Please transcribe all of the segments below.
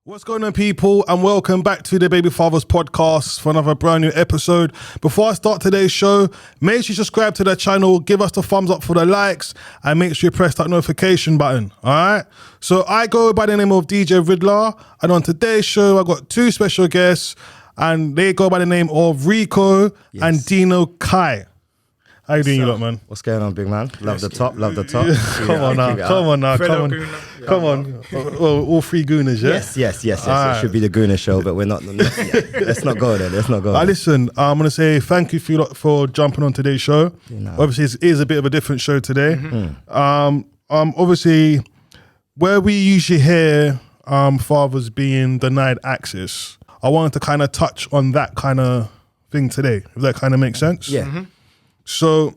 What's going on, people, and welcome back to the Baby Fathers podcast for another brand new episode. Before I start today's show, make sure you subscribe to the channel, give us the thumbs up for the likes, and make sure you press that notification button, all right? So I go by the name of DJ Ridler, and on today's show, I got two special guests, and they go by the name of Rico and Dino Kai. How you doing, you lot, man? What's going on, big man? Love the top, love the top. Come on now. All three Gooners, yeah? Yes. It should be the Gooner show, but we're not yet. Let's not go there. Listen, I'm going to say thank you for jumping on today's show. Obviously, it is a bit of a different show today. Obviously, where we usually hear fathers being denied access, I wanted to kind of touch on that kind of thing today, if that kind of makes sense. Yeah. So,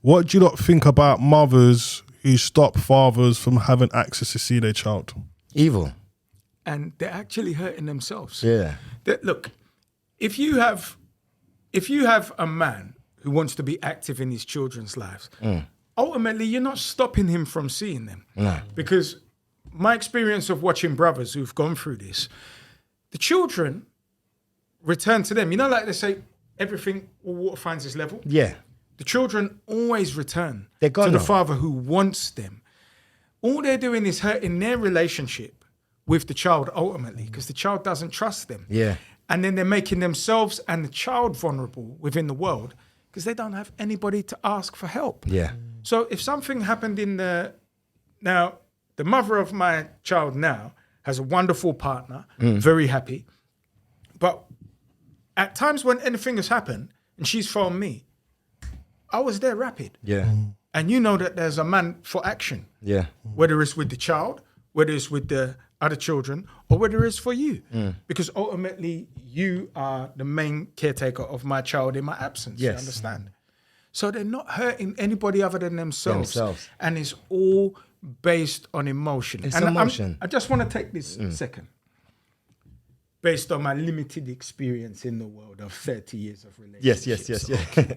what do you lot think about mothers who stop fathers from having access to see their child? Evil. And they're actually hurting themselves. Yeah. Look, if you have a man who wants to be active in his children's lives, ultimately you're not stopping him from seeing them. No. Because my experience of watching brothers who've gone through this, the children return to them. You know, like they say, everything, all water finds its level. Yeah. The children always return to the father who wants them. All they're doing is hurting their relationship with the child ultimately, because the child doesn't trust them. Yeah. And then they're making themselves and the child vulnerable within the world because they don't have anybody to ask for help. Yeah. So if something happened now, the mother of my child now has a wonderful partner, very happy. But at times when anything has happened and she's phoned me, I was there rapid. Yeah. And you know that there's a man for action. Yeah. Whether it's with the child, whether it's with the other children, or whether it's for you. Because ultimately, you are the main caretaker of my child in my absence, Yes. you understand? So they're not hurting anybody other than themselves. Themselves. And it's all based on emotion. It's and emotion. I just want to take this second. Based on my limited experience in the world of 30 years of relationships. Yes.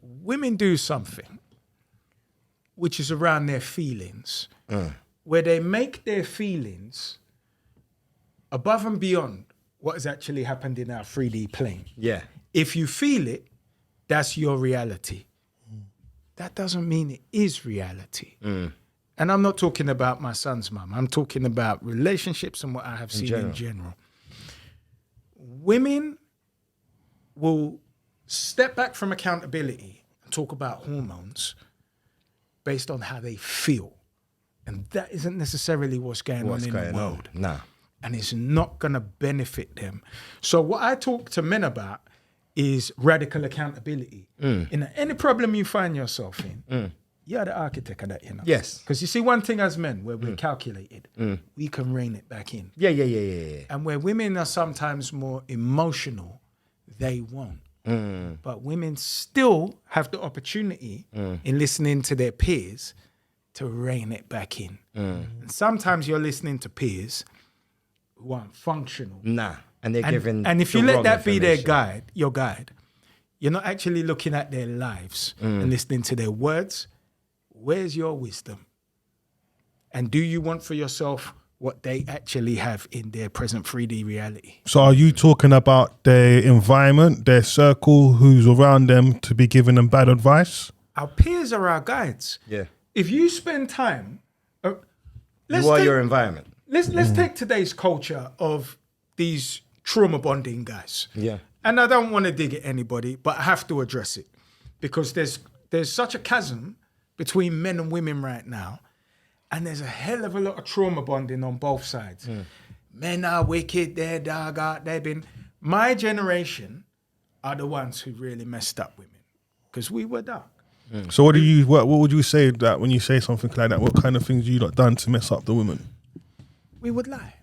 Women do something which is around their feelings, where they make their feelings above and beyond what has actually happened in our 3D plane. Yeah. If you feel it, that's your reality. That doesn't mean it is reality. And I'm not talking about my son's mum. I'm talking about relationships and what I have seen in general. Women will step back from accountability and talk about hormones based on how they feel. And that isn't necessarily what's going on in the world. No. And it's not going to benefit them. So what I talk to men about is radical accountability. In any problem you find yourself in, you're the architect of that, you know. Yes. Because you see, one thing as men, where we're calculated, we can rein it back in. Yeah. And where women are sometimes more emotional, they won't. But women still have the opportunity in listening to their peers to rein it back in. And sometimes you're listening to peers who aren't functional. Nah. And they're giving And if you let that be their information. your guide, you're not actually looking at their lives and listening to their words. Where's your wisdom? And do you want for yourself what they actually have in their present 3D reality? So are you talking about their environment, their circle, who's around them to be giving them bad advice? Our peers are our guides. Yeah. If you spend time... your environment. Let's take today's culture of these trauma bonding guys. Yeah. And I don't want to dig at anybody, but I have to address it. Because there's such a chasm between men and women right now. And there's a hell of a lot of trauma bonding on both sides. Men are wicked, they're dog out, they've been... My generation are the ones who really messed up women. Because we were dark. So what would you say that when you say something like that? What kind of things you lot done to mess up the women? We would lie.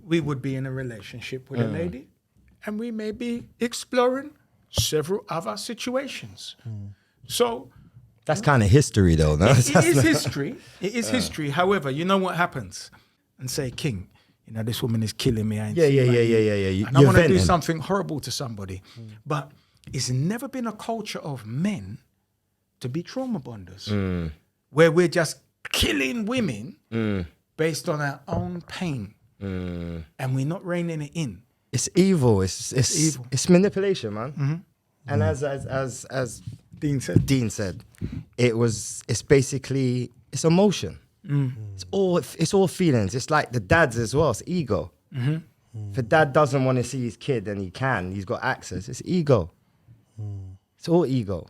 We would be in a relationship with a lady, and we may be exploring several other situations. So... That's kind of history, though. No? It is history. It is history. However, you know what happens? And say, King, this woman is killing me. Yeah. And I want to do something horrible to somebody. But it's never been a culture of men to be trauma bonders, where we're just killing women based on our own pain, and we're not reining it in. It's evil. It's evil. It's manipulation, man. And as Dean said. It's basically emotion. It's all feelings. It's like the dads as well. It's ego. If a dad doesn't want to see his kid and he's got access. It's ego. It's all ego.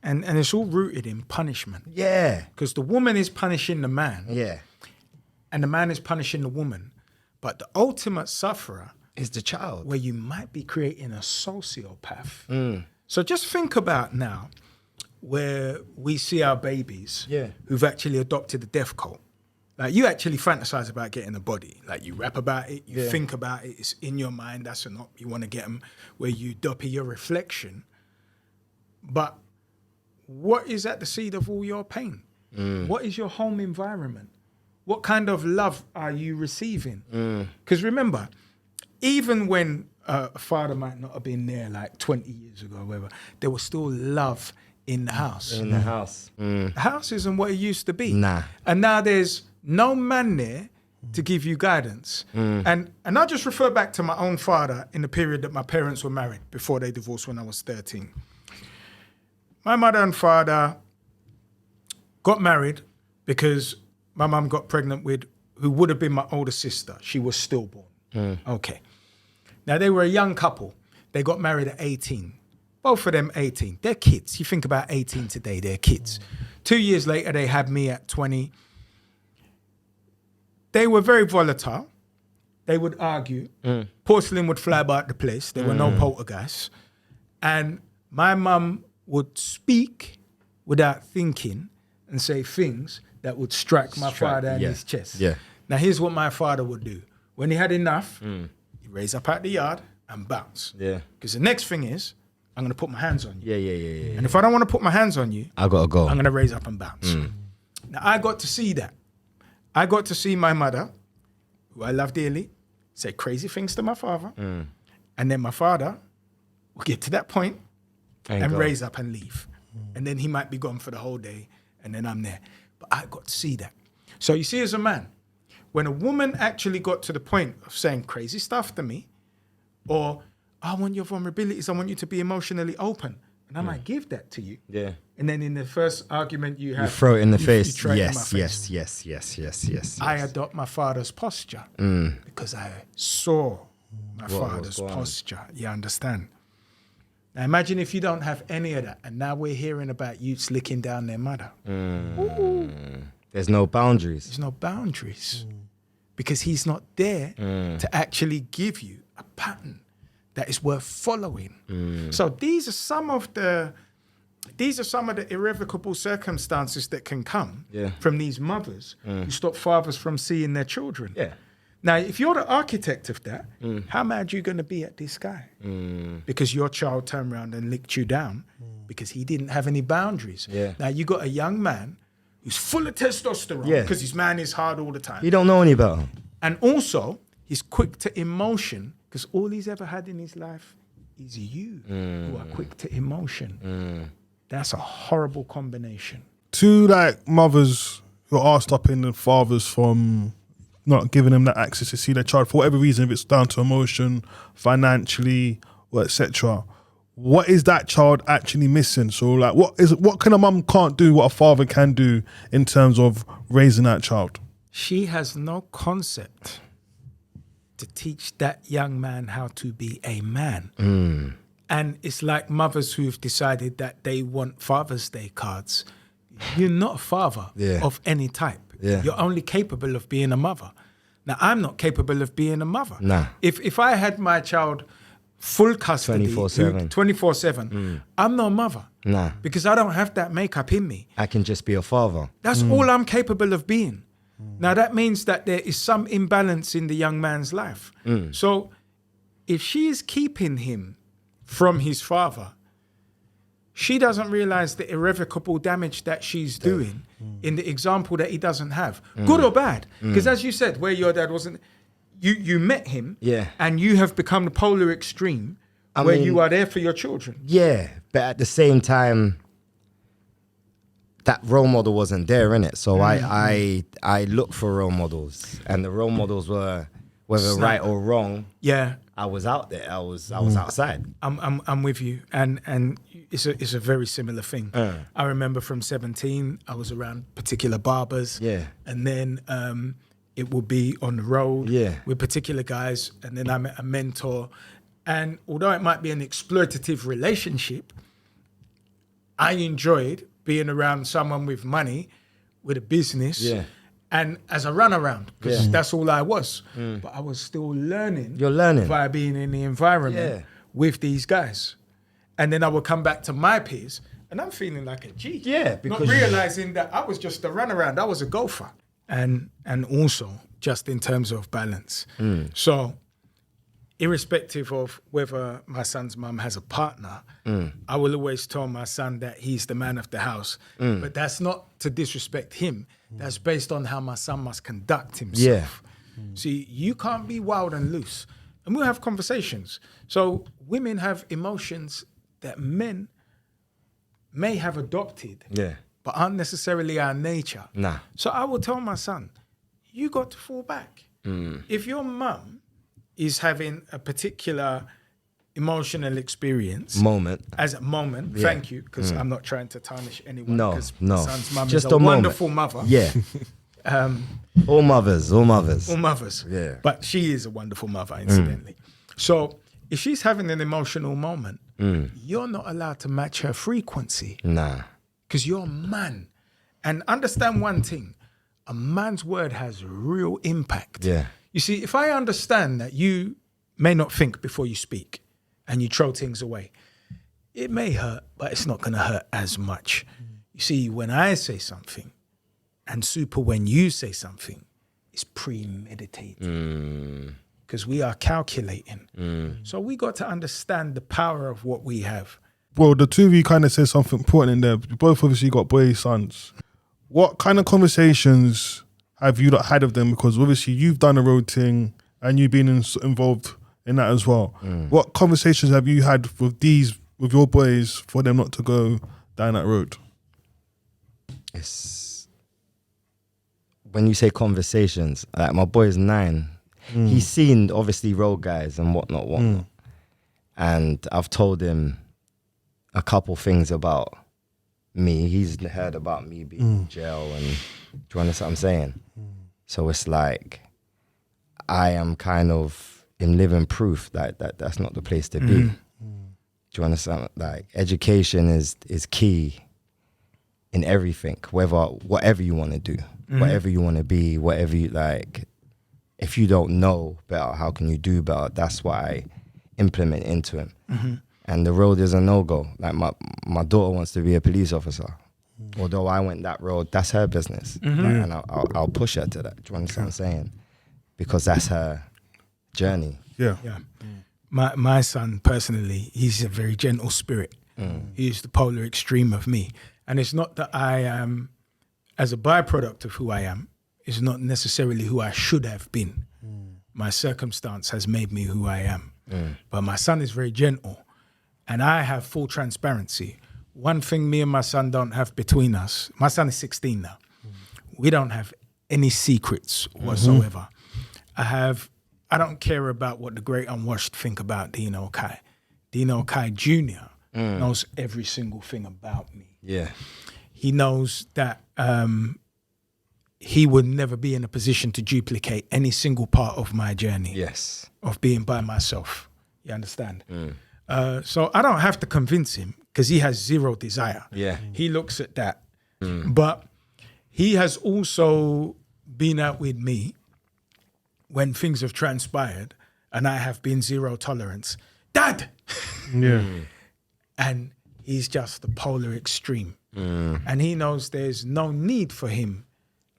And it's all rooted in punishment. Yeah. Because the woman is punishing the man. Yeah. And the man is punishing the woman. But the ultimate sufferer Is the child. where you might be creating a sociopath. So just think about now where we see our babies who've actually adopted the death cult. Like, you actually fantasize about getting a body. Like, you rap about it, you think about it, it's in your mind, that's enough. You want to get them where you doppy your reflection. But what is at the seed of all your pain? What is your home environment? What kind of love are you receiving? Because remember, even when a father might not have been there like 20 years ago or whatever, there was still love in the house. In the house. The house isn't what it used to be. Nah. And now there's no man there to give you guidance. And I just refer back to my own father in the period that my parents were married before they divorced when I was 13. My mother and father got married because my mum got pregnant with who would have been my older sister. She was stillborn. Okay. Now, they were a young couple. They got married at 18. Both of them 18. They're kids. You think about 18 today, they're kids. 2 years later, they had me at 20. They were very volatile. They would argue. Porcelain would fly about the place. There were no poltergeists. And my mum would speak without thinking and say things that would strike my father in his chest. Yeah. Now, here's what my father would do. When he had enough, he'd raise up out the yard and bounce. Yeah. Because the next thing is, I'm going to put my hands on you. Yeah. And if I don't want to put my hands on you, I gotta go. I'm going to raise up and bounce. Now, I got to see that. I got to see my mother, who I love dearly, say crazy things to my father. And then my father will get to that point and raise up and leave. And then he might be gone for the whole day, and then I'm there. But I got to see that. So you see, as a man, when a woman actually got to the point of saying crazy stuff to me, or I want your vulnerabilities, I want you to be emotionally open, and I might give that to you. Yeah. And then in the first argument you have, You throw it in the face. you throw it in my face. Yes. I adopt my father's posture because I saw my father's posture. You understand? Now imagine if you don't have any of that, and now we're hearing about youths licking down their mother. There's no boundaries. There's no boundaries because he's not there to actually give you a pattern that is worth following. So these are some of the irrevocable circumstances that can come from these mothers who stop fathers from seeing their children. Yeah. Now, if you're the architect of that, how mad are you going to be at this guy? Because your child turned around and licked you down because he didn't have any boundaries. Yeah. Now, you got a young man who's full of testosterone because his man is hard all the time. You don't know any better. And also, he's quick to emotion because all he's ever had in his life is you who are quick to emotion. That's a horrible combination. To like mothers who are stopping the fathers from not giving them that access to see their child for whatever reason, if it's down to emotion, financially, or etc. What is that child actually missing? So like, what can a mum can't do what a father can do in terms of raising that child? She has no concept to teach that young man how to be a man. And it's like mothers who've decided that they want Father's Day cards. You're not a father of any type. Yeah. You're only capable of being a mother. Now, I'm not capable of being a mother. Nah. If I had my child full custody, 24/7, I'm not a mother. Nah. Because I don't have that makeup in me. I can just be a father. That's all I'm capable of being. Now, that means that there is some imbalance in the young man's life. So if she is keeping him from his father, she doesn't realize the irrevocable damage that she's doing in the example that he doesn't have, good or bad. Because as you said, where your dad wasn't, you met him and you have become the polar extreme where you are there for your children. Yeah, but at the same time, that role model wasn't there, innit? So I looked for role models, and the role models were, whether right or wrong, I was out there. I was outside. I'm with you, and it's a very similar thing. I remember from 17, I was around particular barbers, and then it would be on the road with particular guys, and then I met a mentor. And although it might be an exploitative relationship, I enjoyed being around someone with money, with a business, and as a runaround, because that's all I was. But I was still learning. You're learning by being in the environment with these guys. And then I would come back to my peers, and I'm feeling like a G. Yeah, not realizing that I was just a runaround. I was a gopher. And also, just in terms of balance. So, irrespective of whether my son's mum has a partner, I will always tell my son that he's the man of the house. But that's not to disrespect him. That's based on how my son must conduct himself. See, you can't be wild and loose. And we'll have conversations. So women have emotions that men may have adopted, but aren't necessarily our nature. Nah. So I will tell my son, you got to fall back. If your mum is having a particular emotional experience. Moment. Thank you, because I'm not trying to tarnish anyone. No. My son's mum Just is a moment. wonderful mother. Yeah. All mothers. All mothers. Yeah. But she is a wonderful mother, incidentally. So if she's having an emotional moment, you're not allowed to match her frequency. Nah. Because you're a man. And understand one thing, a man's word has real impact. Yeah. You see, if I understand that you may not think before you speak and you throw things away, it may hurt, but it's not going to hurt as much. You see, when I say something and super when you say something, it's premeditated. Because we are calculating. So we got to understand the power of what we have. Well, the two of you kind of said something important in there. You both obviously got boys, sons. What kind of conversations have you had with them? Because obviously you've done a road thing and you've been involved in that as well. What conversations have you had with your boys for them not to go down that road? It's when you say conversations, like my boy's 9. He's seen obviously road guys and whatnot. And I've told him a couple things about me. He's heard about me being in jail, and do you understand what I'm saying? So it's like I am kind of in living proof that that's not the place to be. Do you understand? Like education is key in everything, whatever you want to do, whatever you want to be, whatever you like. If you don't know better, how can you do better? That's what I implement into him. And the road is a no-go. Like my daughter wants to be a police officer. Although I went that road, that's her business. Like, and I'll push her to that. Do you understand what I'm saying? Because that's her journey. Yeah. My son, personally, he's a very gentle spirit. He's the polar extreme of me. And it's not that I am, as a byproduct of who I am, is not necessarily who I should have been. My circumstance has made me who I am. But my son is very gentle, and I have full transparency. One thing me and my son don't have between us, my son is 16 now. We don't have any secrets whatsoever. I don't care about what the great unwashed think about Dino Kai. Dino Kai Jr. knows every single thing about me. Yeah. He knows that he would never be in a position to duplicate any single part of my journey. Yes. Of being by myself. You understand? So I don't have to convince him because he has zero desire. Yeah. He looks at that. But he has also been out with me when things have transpired and I have been zero tolerance. Dad! Yeah. And he's just the polar extreme. And he knows there's no need for him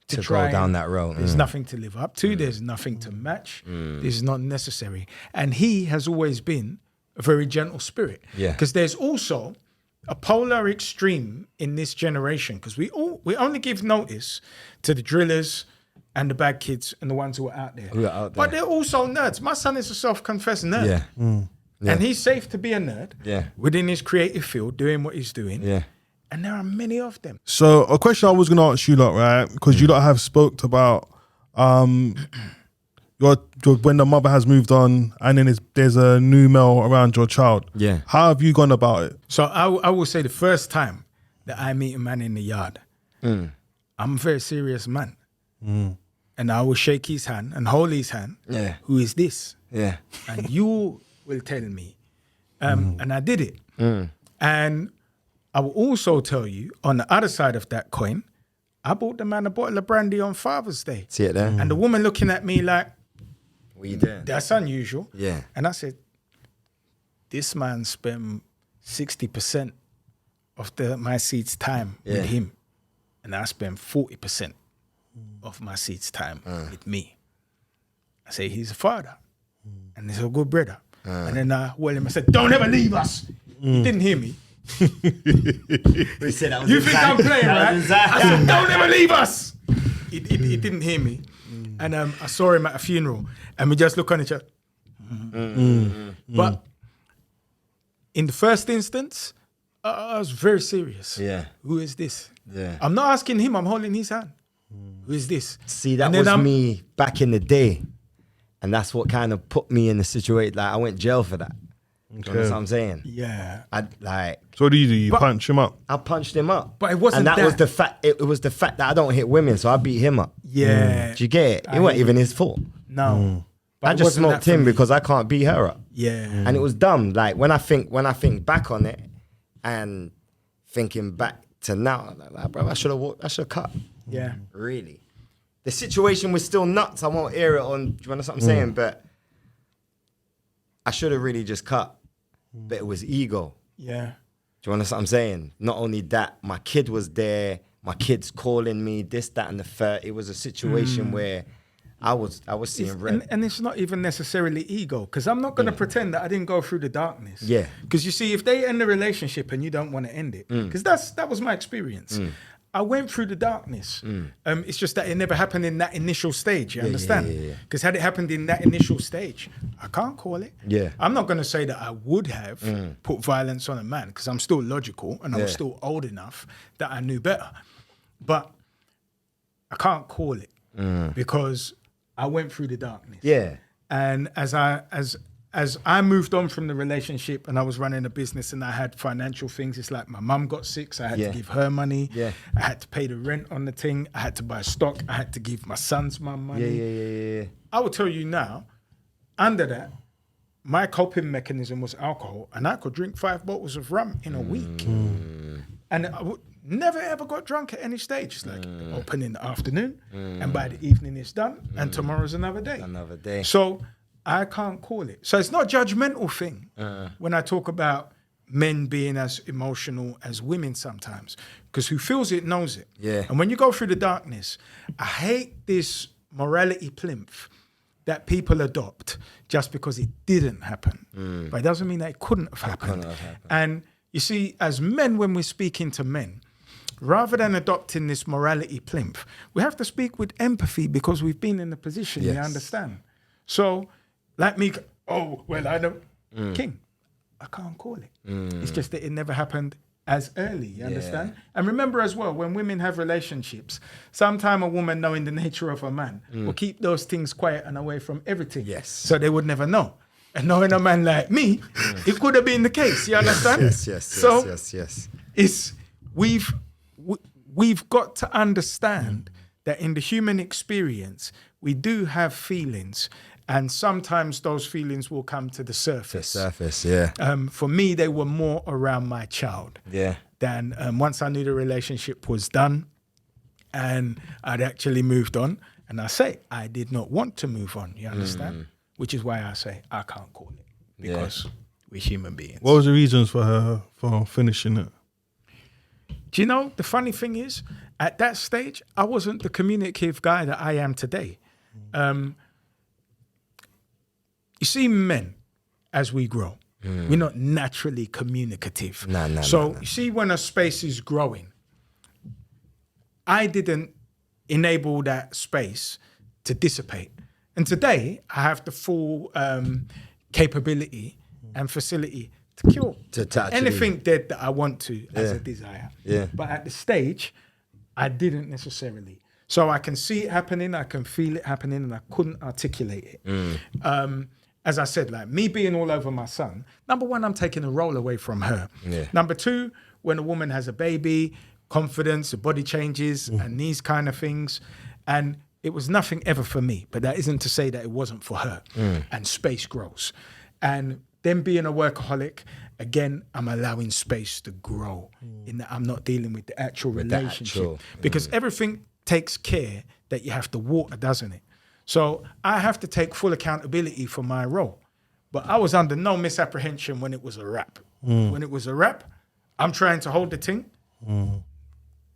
to try go down that road. There's nothing to live up to. There's nothing to match. This is not necessary. And he has always been a very gentle spirit. Yeah. Because there's also a polar extreme in this generation. Because we only give notice to the drillers and the bad kids and the ones who are out there. But they're also nerds. My son is a self-confessed nerd. Yeah. And he's safe to be a nerd within his creative field, doing what he's doing. Yeah. And there are many of them. So a question I was going to ask you lot, right? Because you lot have spoke about your when the mother has moved on and then there's a new male around your child. Yeah. How have you gone about it? So I will say the first time that I meet a man in the yard, I'm a very serious man. And I will shake his hand and hold his hand. Yeah. Who is this? Yeah. And you will tell me. And I did it. And I will also tell you, on the other side of that coin, I bought the man a bottle of brandy on Father's Day. See it there? And the woman looking at me like, What you doing? that's unusual. Yeah. And I said, this man spent 60% of my seed's time Yeah. with him. And I spent 40% of my seed's time with me. I say, he's a father. And he's a good brother. And then I him and said, don't ever leave us. He didn't hear me. We said that was You think I'm playing, right? I said, don't ever leave us. He didn't hear me. And I saw him at a funeral. And we just look on each other. But in the first instance, I was very serious. Yeah. Who is this? Yeah. I'm not asking him, I'm holding his hand. Who is this? See, that And then was me back in the day. And that's what kind of put me in the situation. Like, I went jail for that. Do you know what I'm saying? Yeah. So what do? You But- punch him up? I punched him up. But it wasn't and that was that. the fact. It was the fact that I don't hit women, so I beat him up. Yeah. Do you get it? It wasn't even his fault. No. But I it just wasn't smoked that for him me. because I can't beat her up. Yeah. And it was dumb. Like when I think back on it, and thinking back to now, like, bro, I should have cut. Yeah. Really, the situation was still nuts. I won't air it on. Do you understand what I'm saying? But I should have really just cut. But it was ego. Yeah. Do you understand what I'm saying? Not only that, my kid was there. My kid's calling me. This, that, and the third. It was a situation where I was seeing red. And it's not even necessarily ego, because I'm not going to pretend that I didn't go through the darkness. Yeah. Because you see, if they end the relationship and you don't want to end it, because that was my experience. I went through the darkness. It's just that it never happened in that initial stage. You understand? yeah. Because had it happened in that initial stage, I can't call it. Yeah. I'm not going to say that I would have put violence on a man, because I'm still logical and I was still old enough that I knew better. But I can't call it because I went through the darkness. Yeah. And as I moved on from the relationship and I was running a business and I had financial things, it's like my mum got sick, so I had to give her money. Yeah. I had to pay the rent on the thing. I had to buy stock. I had to give my son's mum money. Yeah. I will tell you now, under that, my coping mechanism was alcohol, and I could drink 5 bottles of rum in a week. And I never ever got drunk at any stage. It's like open in the afternoon, and by the evening it's done, and tomorrow's another day. Another day. So I can't call it. So it's not a judgmental thing when I talk about men being as emotional as women sometimes, because who feels it knows it. Yeah. And when you go through the darkness, I hate this morality plinth that people adopt just because it didn't happen. But it doesn't mean that it couldn't have happened. And you see, as men, when we're speaking to men, rather than adopting this morality plinth, we have to speak with empathy because we've been in the position, you Yes. understand? So, like me, oh, well, I don't, King, I can't call it. It's just that it never happened as early, you understand? And remember as well, when women have relationships, sometime a woman knowing the nature of a man will keep those things quiet and away from everything. Yes. So they would never know. And knowing a man like me, it could have been the case, you understand? Yes. It's we've got to understand that in the human experience, we do have feelings, and sometimes those feelings will come to the surface. Yeah. For me, they were more around my child Yeah. than once I knew the relationship was done and I'd actually moved on. And I say, I did not want to move on, you understand? Which is why I say I can't call it, because we're human beings. What was the reasons for her for finishing it? Do you know, the funny thing is, at that stage, I wasn't the communicative guy that I am today. You see, men, as we grow, we're not naturally communicative. No. You see, when a space is growing, I didn't enable that space to dissipate. And today, I have the full capability and facility to kill To actually- anything dead that I want to as a desire. Yeah. But at the stage, I didn't necessarily. So I can see it happening, I can feel it happening, and I couldn't articulate it. As I said, like me being all over my son, number one, I'm taking a role away from her. Yeah. Number two, when a woman has a baby, confidence, the body changes, and these kind of things. And it was nothing ever for me, but that isn't to say that it wasn't for her. And space grows. And then being a workaholic, again, I'm allowing space to grow in that I'm not dealing with the actual relationship. Because everything takes care that you have to water, doesn't it? So I have to take full accountability for my role. But I was under no misapprehension when it was a rap. When it was a rap, I'm trying to hold the thing.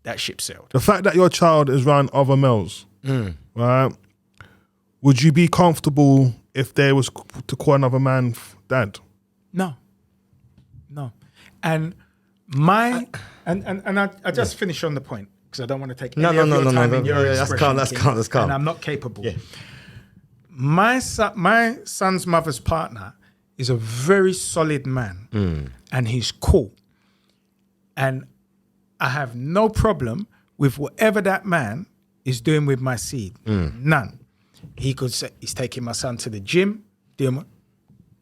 That ship sailed. The fact that your child is around other males, right? Would you be comfortable if they was to call another man dad? No. And I just finish on the point because I don't want to take any of your time in your expression. That's calm. And I'm not capable. Yeah. My son's mother's partner is a very solid man, and he's cool. And I have no problem with whatever that man is doing with my seed. None. He could say he's taking my son to the gym.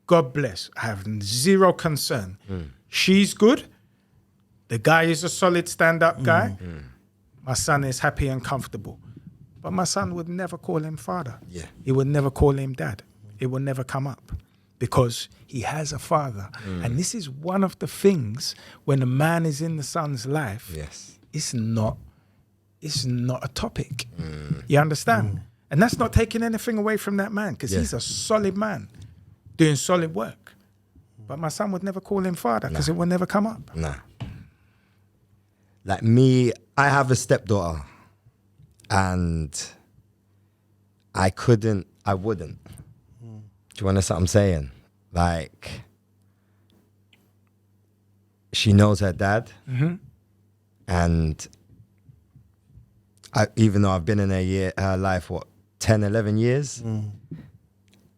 God bless. I have zero concern. She's good. The guy is a solid stand-up guy. My son is happy and comfortable. But my son would never call him father. Yeah. He would never call him dad. It would never come up because he has a father. And this is one of the things when a man is in the son's life, it's not a topic. You understand? And that's not taking anything away from that man because he's a solid man doing solid work. But my son would never call him father because it would never come up. Nah. Like me, I have a stepdaughter and I wouldn't. Do you understand what I'm saying? Like, she knows her dad and even though I've been in her life, 10, 11 years,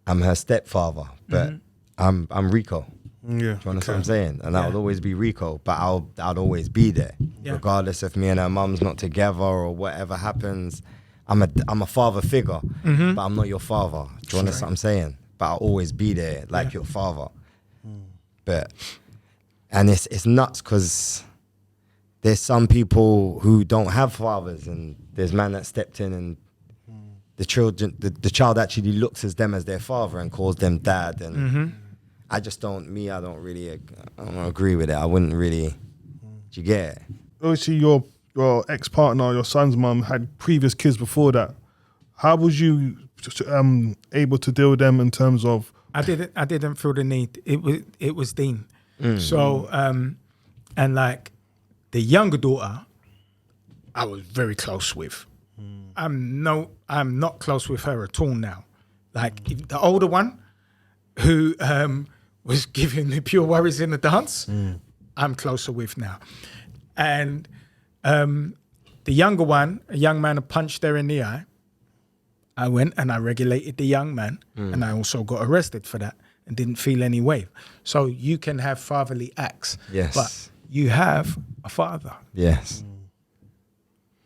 I'm her stepfather, but I'm Rico. Yeah. Do you understand what I'm saying? And I'll always be Rico, but I'll always be there. Regardless if me and her mum's not together or whatever happens. I'm a father figure, but I'm not your father. Do you understand what I'm saying? But I'll always be there like your father. And it's nuts because there's some people who don't have fathers and there's man that stepped in and the child actually looks at them as their father and calls them dad. And I don't really agree with it. I wouldn't really, do you get it? Obviously, your ex-partner, your son's mum, had previous kids before that. How was you able to deal with them in terms of? I didn't feel the need. It was Dean. So and like the younger daughter, I was very close with. I'm not close with her at all now. Like the older one, who was giving me pure worries in the dance, I'm closer with now. And the younger one, a young man, punched her in the eye. I went and I regulated the young man, and I also got arrested for that and didn't feel any way. So you can have fatherly acts, but you have a father. Yes.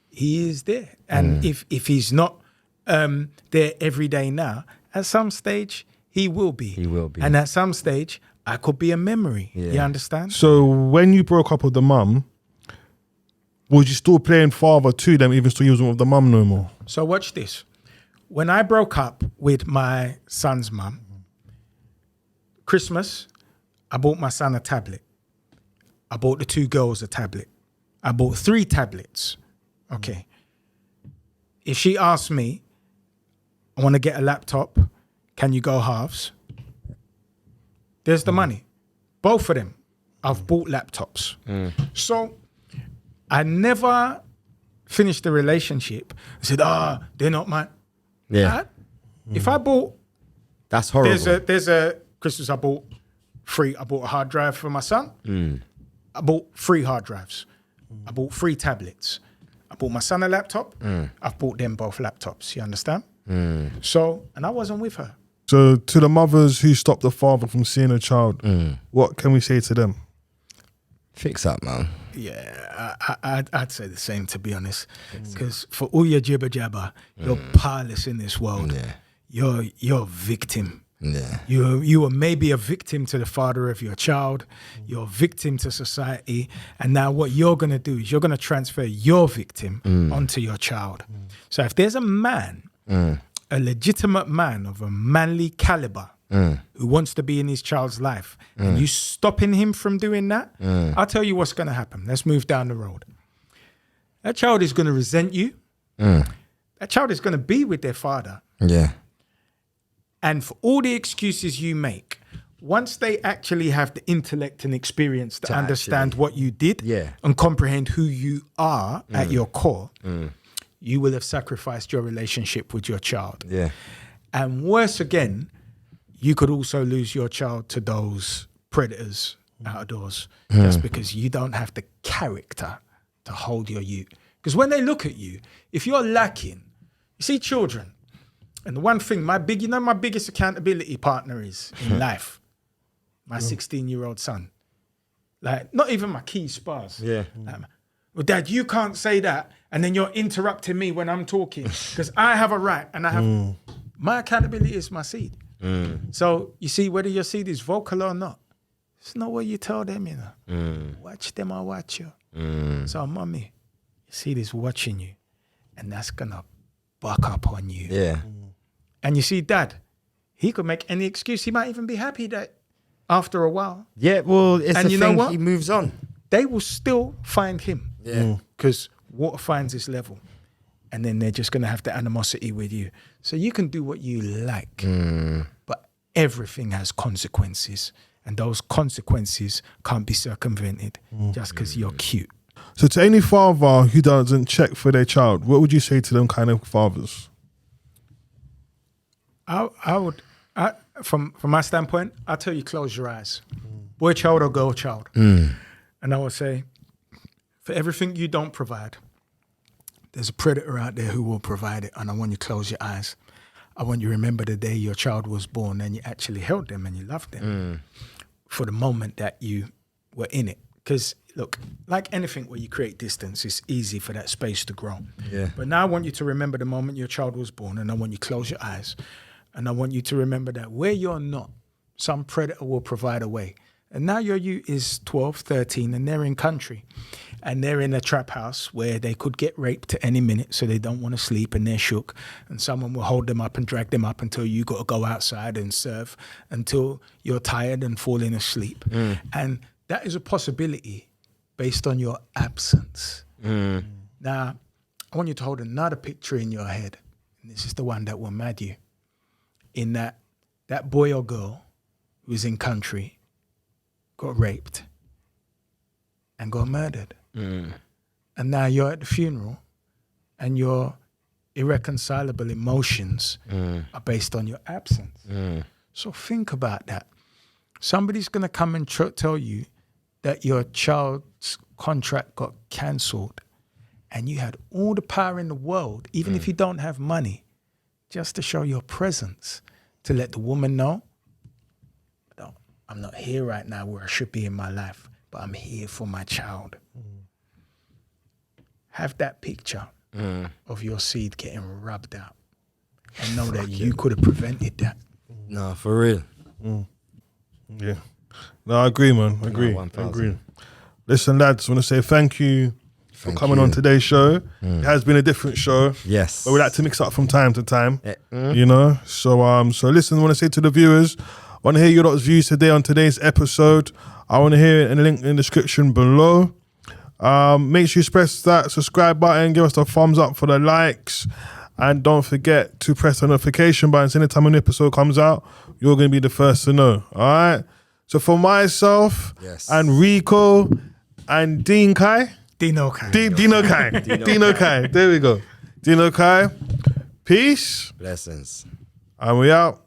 He is there. And if he's not there every day now, at some stage, he will be. He will be. And at some stage, I could be a memory. Yeah. You understand? So when you broke up with the mum, was you still playing father to them, even still using with the mum no more? So watch this. When I broke up with my son's mum, Christmas, I bought my son a tablet. I bought the two girls a tablet. I bought 3 tablets. Okay. If she asked me, I want to get a laptop, can you go halves? There's the money. Both of them, I've bought laptops. So I never finished the relationship. I said, they're not mine. Yeah. If I bought, That's horrible. there's a Christmas, I bought a hard drive for my son. I bought 3 hard drives. I bought 3 tablets. I bought my son a laptop. I've bought them both laptops. You understand? So, and I wasn't with her. So to the mothers who stop the father from seeing a child, what can we say to them? Fix up, man. Yeah, I'd say the same, to be honest. Because for all your jibber jabber, you're powerless in this world. Yeah. You're a victim. Yeah. You are maybe a victim to the father of your child. You're a victim to society. And now what you're going to do is you're going to transfer your victim onto your child. So if there's a man, a legitimate man of a manly caliber who wants to be in his child's life, and you stopping him from doing that, I'll tell you what's going to happen. Let's move down the road. That child is going to resent you. That child is going to be with their father. Yeah. And for all the excuses you make, once they actually have the intellect and experience to understand what you did and comprehend who you are at your core, you will have sacrificed your relationship with your child. Yeah. And worse again, you could also lose your child to those predators outdoors just because you don't have the character to hold your youth. Because when they look at you, if you're lacking, you see children, and the one thing, my biggest accountability partner is in life, my 16-year-old son. Like, not even my key spars. Yeah. Like, well, Dad, you can't say that, and then you're interrupting me when I'm talking, because I have a right, and I have, my accountability is my seed. So, you see, whether your seed is vocal or not, it's not what you tell them, you know. Watch them or watch you. So, mommy, your seed is watching you, and that's going to buck up on you. Yeah. And you see, Dad, he could make any excuse. He might even be happy that after a while. Yeah, well, it's And the you know thing, what? he moves on. They will still find him. Yeah. Because water finds its level. And then they're just going to have the animosity with you. So you can do what you like. But everything has consequences. And those consequences can't be circumvented just because you're cute. So to any father who doesn't check for their child, what would you say to them kind of fathers? I would, from my standpoint, I'll tell you, close your eyes. Boy child or girl child. And I would say, for everything you don't provide, there's a predator out there who will provide it. And I want you to close your eyes. I want you to remember the day your child was born and you actually held them and you loved them for the moment that you were in it. Because, look, like anything where you create distance, it's easy for that space to grow. Yeah. But now I want you to remember the moment your child was born, and I want you to close your eyes. And I want you to remember that where you're not, some predator will provide a way. And now your youth is 12, 13, and they're in country. And they're in a trap house where they could get raped at any minute, so they don't want to sleep and they're shook. And someone will hold them up and drag them up until you got to go outside and serve until you're tired and falling asleep. And that is a possibility based on your absence. Now, I want you to hold another picture in your head. And this is the one that will mad you. In that boy or girl who was in country got raped and got murdered. And now you're at the funeral and your irreconcilable emotions are based on your absence. So think about that. Somebody's going to come and tell you that your child's contract got cancelled and you had all the power in the world, even if you don't have money, just to show your presence, to let the woman know, I'm not here right now where I should be in my life, but I'm here for my child. Have that picture of your seed getting rubbed out and know that you could have prevented that. No, for real. Yeah. No, I agree, man. I agree. 1,000. I agree. Listen, lads, I want to say thank you for coming on today's show. It has been a different show. Yes. But we like to mix up from time to time. Yeah. You know? So listen, I want to say to the viewers, I want to hear your lot's views today on today's episode. I want to hear it in the link in the description below. Make sure you press that subscribe button, give us the thumbs up for the likes, and don't forget to press the notification button so anytime an episode comes out, you're going to be the first to know. All right? So for myself and Rico and Dean Kai, Dino Kai. Dino Kai. There we go. Dino Kai. Peace. Blessings. And we out.